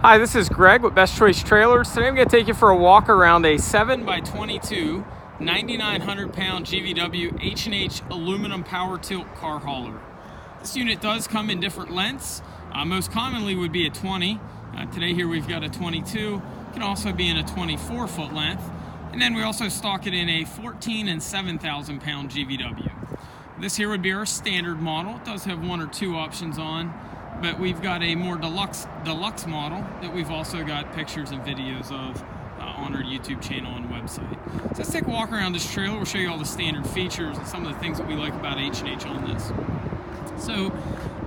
Hi, this is Greg with Best Choice Trailers. Today I'm going to take you for a walk around a 7x22, 9,900 pound GVW H&H aluminum power tilt car hauler. This unit does come in different lengths. Most commonly would be a 20. Today here we've got a 22. It can also be in a 24 foot length. And then we also stock it in a 14 and 7,000 pound GVW. This here would be our standard model. It does have one or two options on, but we've got a more deluxe model that we've also got pictures and videos of on our YouTube channel and website. So let's take a walk around this trailer. We'll show you all the standard features and some of the things that we like about H&H on this. So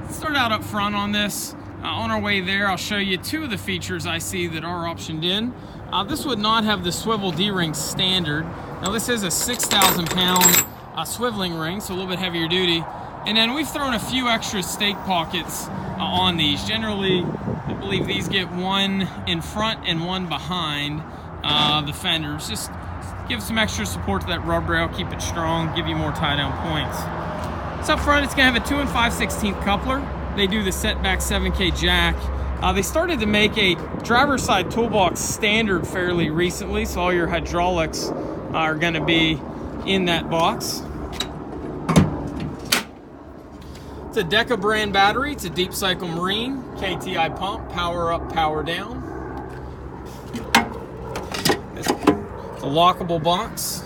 let's start out up front on this. On our way there, I'll show you two of the features I see that are optioned in. This would not have the swivel D-ring standard. Now this is a 6,000 pound swiveling ring, so a little bit heavier duty. And then we've thrown a few extra stake pockets on these. Generally, I believe these get one in front and one behind the fenders. Just give some extra support to that rub rail, keep it strong, give you more tie down points. So up front, it's gonna have a 2 5/16 coupler. They do the setback 7K jack. They started to make a driver's side toolbox standard fairly recently, so all your hydraulics are gonna be in that box. It's a Deca brand battery. It's a deep cycle marine, KTI pump, power up, power down. It's a lockable box.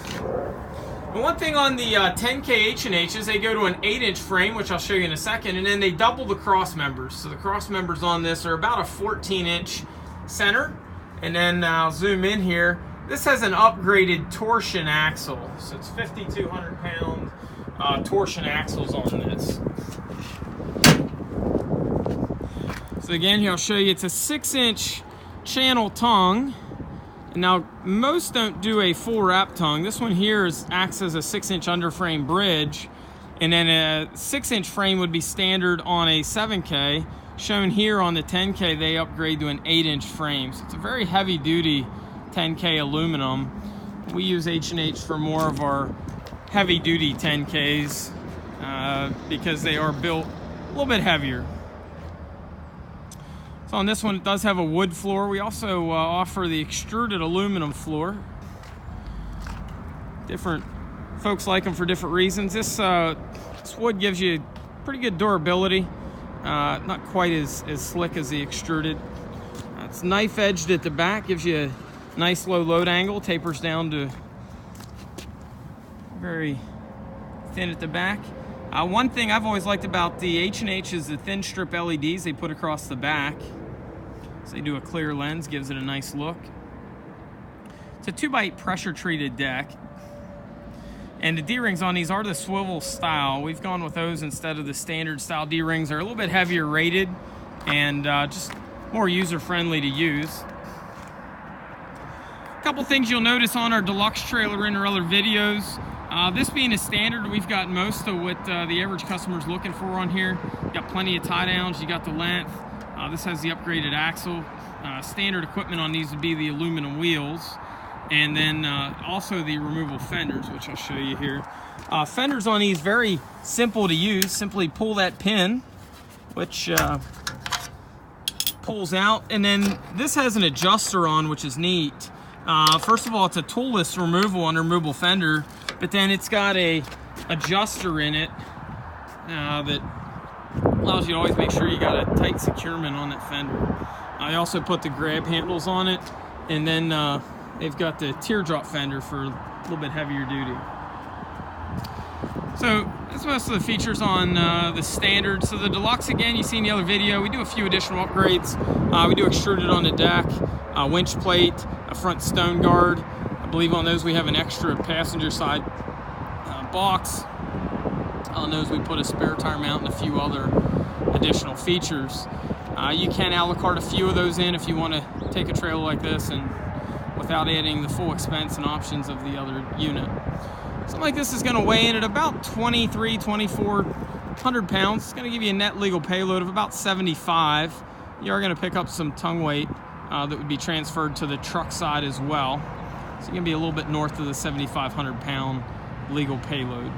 And one thing on the 10K H&H is they go to an 8-inch frame, which I'll show you in a second, and then they double the cross members. So the cross members on this are about a 14-inch center. And then I'll zoom in here. This has an upgraded torsion axle. So it's 5,200 pound torsion axles on this. So again, here I'll show you, it's a 6-inch channel tongue. And now, most don't do a full wrap tongue. This one here acts as a 6-inch underframe bridge. And then a 6-inch frame would be standard on a 7K. Shown here on the 10K, they upgrade to an 8-inch frame. So it's a very heavy duty 10K aluminum. We use H&H for more of our heavy duty 10Ks because they are built a little bit heavier. So on this one, it does have a wood floor. We also offer the extruded aluminum floor. Different folks like them for different reasons. This wood gives you pretty good durability. Not quite as slick as the extruded. It's knife edged at the back, gives you a nice low load angle, tapers down to very thin at the back. One thing I've always liked about the H&H is the thin strip LEDs they put across the back. So they do a clear lens, gives it a nice look. It's a 2x8 pressure treated deck. And the D-rings on these are the swivel style. We've gone with those instead of the standard style D-rings. They're a little bit heavier rated and just more user-friendly to use. A couple things you'll notice on our Deluxe trailer and our other videos. This being a standard, we've got most of what the average customer's looking for on here. You got plenty of tie downs, you got the length. This has the upgraded axle. Standard equipment on these would be the aluminum wheels. And then also the removable fenders, which I'll show you here. Fenders on these, very simple to use. Simply pull that pin, which pulls out. And then this has an adjuster on, which is neat. First of all, it's a toolless removal on a removable fender, but then it's got a adjuster in it that allows you to always make sure you got a tight securement on that fender. I also put the grab handles on it, and then they've got the teardrop fender for a little bit heavier duty. So that's most of the features on the standard. So the Deluxe, again, you've seen the other video. We do a few additional upgrades. We do extruded on the deck, a winch plate, a front stone guard. I believe on those we have an extra passenger side box. On those we put a spare tire mount and a few other additional features. You can a la carte a few of those in if you want to take a trailer like this and without adding the full expense and options of the other unit. Something like this is going to weigh in at about 2,400 pounds. It's going to give you a net legal payload of about 75. You are going to pick up some tongue weight that would be transferred to the truck side as well. So you're going to be a little bit north of the 7,500 pound legal payload.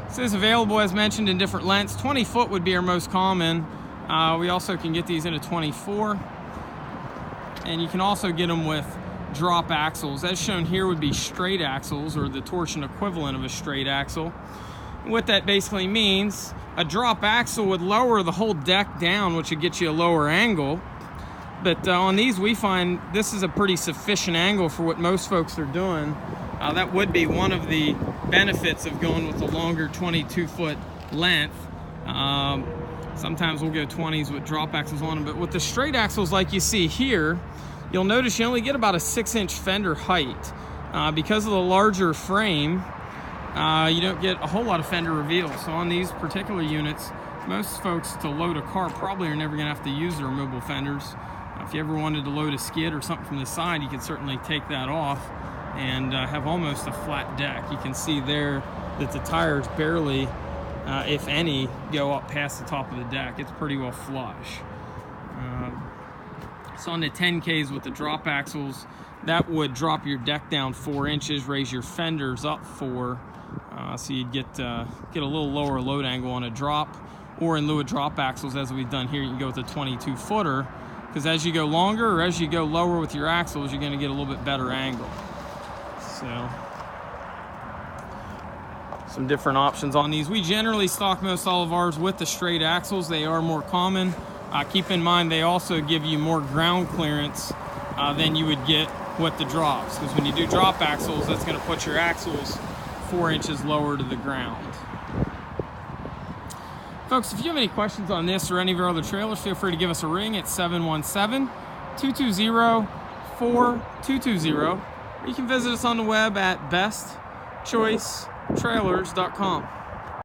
This is available, as mentioned, in different lengths. 20 foot would be our most common. We also can get these in a 24, and you can also get them with drop axles. As shown here would be straight axles, or the torsion equivalent of a straight axle. And what that basically means, a drop axle would lower the whole deck down, which would get you a lower angle. But on these, we find this is a pretty sufficient angle for what most folks are doing. That would be one of the benefits of going with a longer 22-foot length. Sometimes we'll go 20s with drop axles on them, but with the straight axles like you see here, you'll notice you only get about a 6-inch fender height. Because of the larger frame, you don't get a whole lot of fender reveal. So on these particular units, most folks to load a car probably are never going to have to use their removable fenders. If you ever wanted to load a skid or something from the side, you could certainly take that off and have almost a flat deck. You can see there that the tires barely, if any, go up past the top of the deck. It's pretty well flush. So on the 10Ks with the drop axles, that would drop your deck down 4 inches, raise your fenders up 4, so you'd get a little lower load angle on a drop. Or in lieu of drop axles, as we've done here, you can go with a 22-footer, because as you go longer or as you go lower with your axles, you're going to get a little bit better angle. So some different options on these. We generally stock most all of ours with the straight axles. They are more common. Keep in mind they also give you more ground clearance than you would get with the drops, because when you do drop axles, that's going to put your axles 4 inches lower to the ground. Folks, if you have any questions on this or any of our other trailers, feel free to give us a ring at 717-220-4220. You can visit us on the web at bestchoicetrailers.com.